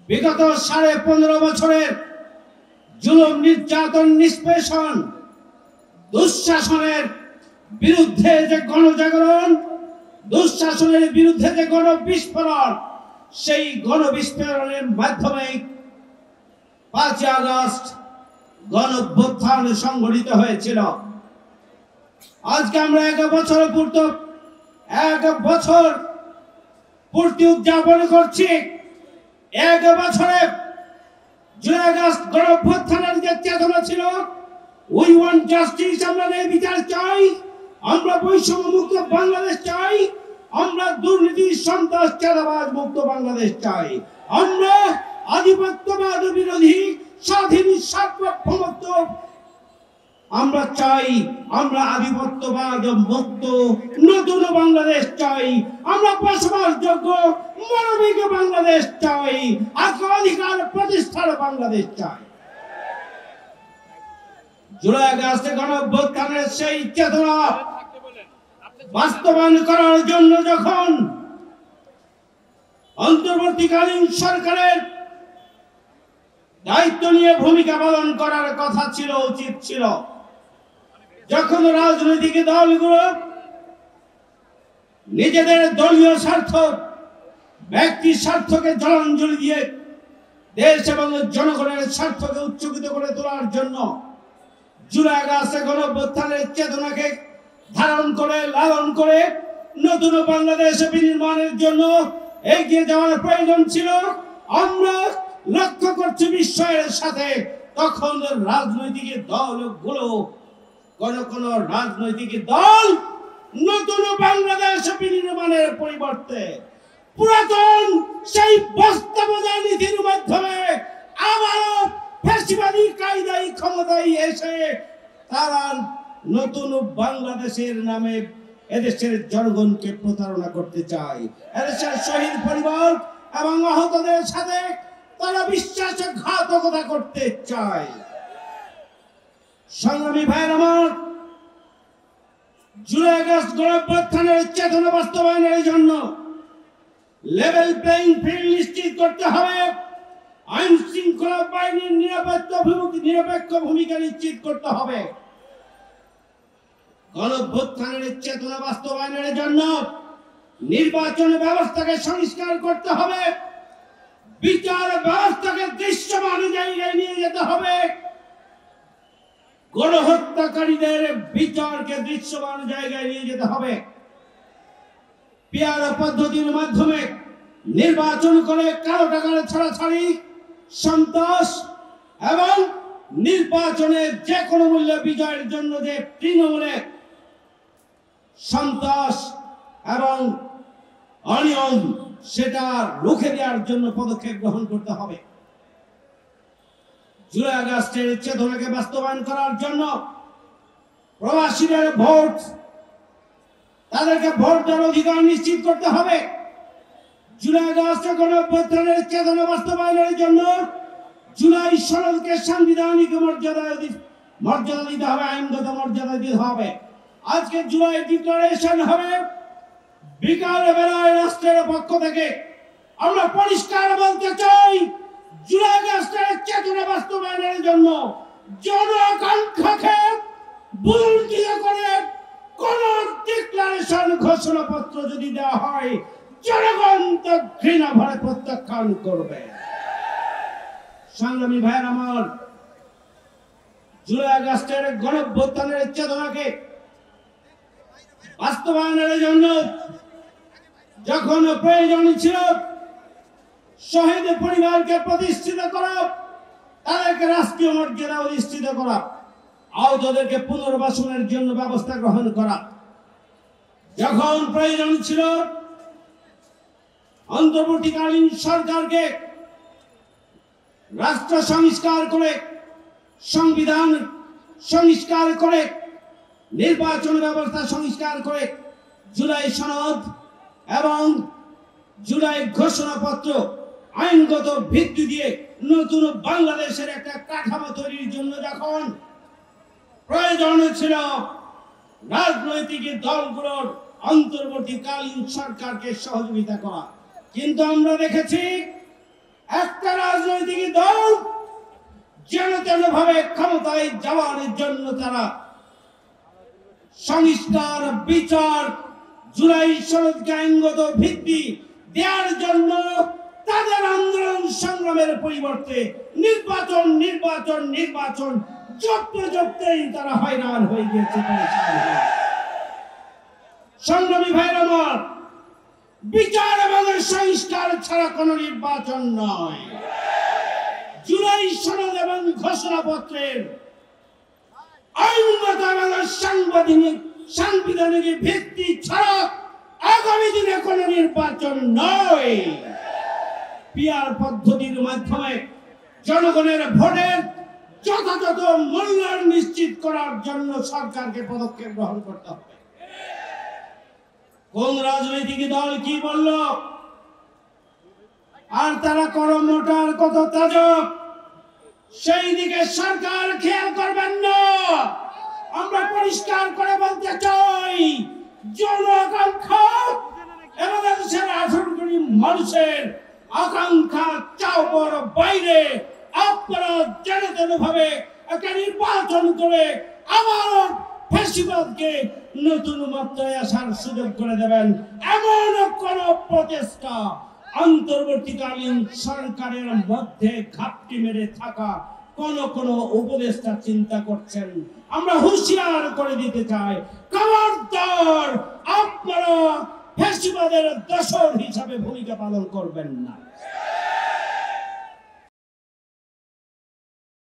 বিগত 15.5 বছরের জুলুম, নির্যাতন, নিষ্পেষণ, দুঃশাসনের বিরুদ্ধে যে গণজাগরণ, দুঃশাসনের বিরুদ্ধে যে গণবিস্ফোরণ, সেই গণবিস্ফোরণের মাধ্যমে 5 আগস্ট গণঅভ্যুত্থান সংঘটিত হয়েছিল। আজকে আমরা 1 বছর পূর্তি উদযাপন করছি। 1 বছরে জুলাই আগস্ট গণঅভ্যুত্থানের যে চেতনা ছিল, উই ওয়ান্ট জাস্টিস, আমরা ন্যায় বিচার চাই, আমরা বৈষম্য মুক্ত বাংলাদেশ চাই, আমরা দুর্নীতি, সন্ত্রাস, চাঁদাবাজ মুক্ত বাংলাদেশ চাই, আমরা আধিপত্যবাদ বিরোধী স্বাধীন সার্বভৌমত্ব আমরা চাই, আমরা আধিপত্যবাদ মুক্ত নতুন বাংলাদেশ চাই, আমরা বসবাসযোগ্য মানবিক বাংলাদেশ চাই, অধিকার প্রতিষ্ঠার বাংলাদেশ চাই। জুলাই আগস্টে গণঅভ্যুত্থানের সেই চেতনা বাস্তবায়ন করার জন্য যখন অন্তর্বর্তীকালীন সরকারের দায়িত্ব নিয়ে ভূমিকা পালন করার কথা ছিল, উচিত ছিল, যখন রাজনৈতিক দলগুলো নিজেদের দলীয় স্বার্থ, ব্যক্তি স্বার্থকে জলাঞ্জলি দিয়ে দেশ এবং জনগণের স্বার্থকে উচ্চকিত করে তোলার জন্য জুলাই আগস্টে গণঅভ্যুত্থানের চেতনাকে ধারণ করে, লালন করে নতুন বাংলাদেশ বিনির্মাণের জন্য এগিয়ে যাওয়ার প্রয়োজন ছিল। আমরা লক্ষ্য করছি বিশ্বের সাথে তখন রাজনৈতিক দলগুলো, কোন রাজনৈতিক দল নতুন বাংলাদেশ বিনির্মাণের পরিবর্তে পুরাতন সেই বাস্তবতা নীতির মাধ্যমে আবারও ফ্যাসিবাদী কায়দায় ক্ষমতায় এসে তারা নতুন বাংলাদেশের নামে এদেশের জনগণকে প্রতারণা করতে চায়। এদেশের শহীদ পরিবার এবং আহতদের সাথে তারা বিশ্বাসঘাতকতা করতে চায়। সংগ্রামী ভাইয়ের আমার, জুলাই আগস্ট গণঅভ্যুত্থানের চেতনা বাস্তবায়নের জন্য লেভেল প্লেইং ফিল্ড নিশ্চিত করতে হবে, আইন শৃঙ্খলা বাহিনীর নিরপেক্ষ ভূমিকা নিশ্চিত করতে হবে। গণঅভ্যুত্থানের চেতনা বাস্তবায়নের জন্য নির্বাচন ব্যবস্থাকে সংস্কার করতে হবে, বিচার ব্যবস্থাকে দৃশ্যমান জায়গায় নিয়ে যেতে হবে, গণহত্যাকারীদের বিচারকে দৃশ্যমান জায়গায় নিয়ে যেতে হবে। পিয়ার পদ্ধতির মাধ্যমে নির্বাচন করে কালো টাকার ছাড়াছাড়ি, সন্ত্রাস এবং নির্বাচনে যে কোনো মূল্যে বিজয়ের জন্য যে তৃণমূলে সন্ত্রাস এবং অনিয়ম, সেটা রুখে দেওয়ার জন্য পদক্ষেপ গ্রহণ করতে হবে। জুলাই আগস্টের চেতনাকে বাস্তবায়ন করার জন্য প্রবাসীদের ভোট, তাদেরকে ভোট দেওয়ার অধিকার নিশ্চিত করতে হবে। জুলাই আগস্টে গণঅভ্যুত্থানের চেতনা বাস্তবায়নের জন্য জুলাই সনদকে সাংবিধানিক মর্যাদা দিতে হবে, আইনগত মর্যাদা দিতে হবে। আজকে জুলাই ডিক্লারেশন হবে, বিকাল বেলায় রাষ্ট্রের পক্ষ থেকে আমরা পরিষ্কার বলতে চাই, জুলাই আগস্টের চেতনা বাস্তবায়নের জন্য জনআকাঙ্ক্ষাকে বুলন্দিত করে কোন ডিক্লারেশন, ঘোষণাপত্র যদি দেওয়া হয়, জনগণ তা ঘৃণা ভরে প্রত্যাখ্যান করবে। সংগ্রামী ভাইয়ের আমার, জুলাই আগস্টের গণঅভ্যুত্থানের চেতনাকে বাস্তবায়নের জন্য যখন প্রয়োজন ছিল শহীদ পরিবারকে প্রতিষ্ঠিত করা, তাদেরকে রাষ্ট্রীয় মর্যাদা অধিষ্ঠিত করা, আহতদেরকে পুনর্বাসনের জন্য ব্যবস্থা গ্রহণ করা, যখন প্রয়োজন ছিল অন্তর্বর্তীকালীন সরকারকে রাষ্ট্র সংস্কার করে, সংবিধান সংস্কার করে, নির্বাচন ব্যবস্থা সংস্কার করে, জুলাই সনদ এবং জুলাই ঘোষণাপত্র আইনগত ভিত্তি দিয়ে নতুন বাংলাদেশের একটা কাঠামো তৈরির জন্য যখন প্রয়োজন ছিল রাজনৈতিক দলগুলোর অন্তর্বর্তীকালীন সরকারকে সহযোগিতা করা, কিন্তু আমরা দেখেছি একটা যেন তেনভাবে ক্ষমতায় যাওয়ার জন্য তারা সংস্কার, বিচার, জুলাই সনদকে আইনগত ভিত্তি দেওয়ার জন্য তাদের আন্দোলন সংগ্রামের পরিবর্তে নির্বাচন নির্বাচন নির্বাচন যত্রযত্রেই তারা হয়রান হয়ে গিয়েছে। সংগ্রামী ভাইরা আমার, বিচার এবং সংস্কার ছাড়া কোনো নির্বাচন নয়। জুলাই সনদ এবং ঘোষণাপত্রের আইনগত এবং সাংবিধানিক ভিত্তি ছাড়া আগামী দিনে কোনো নির্বাচন নয়। পিআর পদ্ধতির মাধ্যমে জনগণের ভোটের যথাযথ মূল্যায়ন নিশ্চিত করার জন্য সরকারকে পদক্ষেপ গ্রহণ করতে হবে। কোন রাজনৈতিক দল কি বলল আর তারা কর্মটার কত তাজক, সেই দিকে সরকার খেয়াল করবেন না। আমরা পরিষ্কার করে বলতে চাই, জন আকাঙ্ক্ষা এবং 18 কোটি মানুষের আকাঙ্ক্ষা চাওয়ার বাইরে আপনারা জনগণভাবে একটা নির্বাচন করে আবার ফ্যাসিবাদকে নতুন মাত্রায় আসার সুযোগ করে দেবেন, এমন কোন প্রচেষ্টা অন্তর্বর্তীকালীন সরকারের মধ্যে ঘাপটি মেরে থাকা কোন উপদেষ্টা চিন্তা করছেন? আমরা হুঁশিয়ার করে দিতে চাই, খবরদার আপনারা ফ্যাসিবাদের দোসর হিসাবে ভূমিকা পালন করবেন না।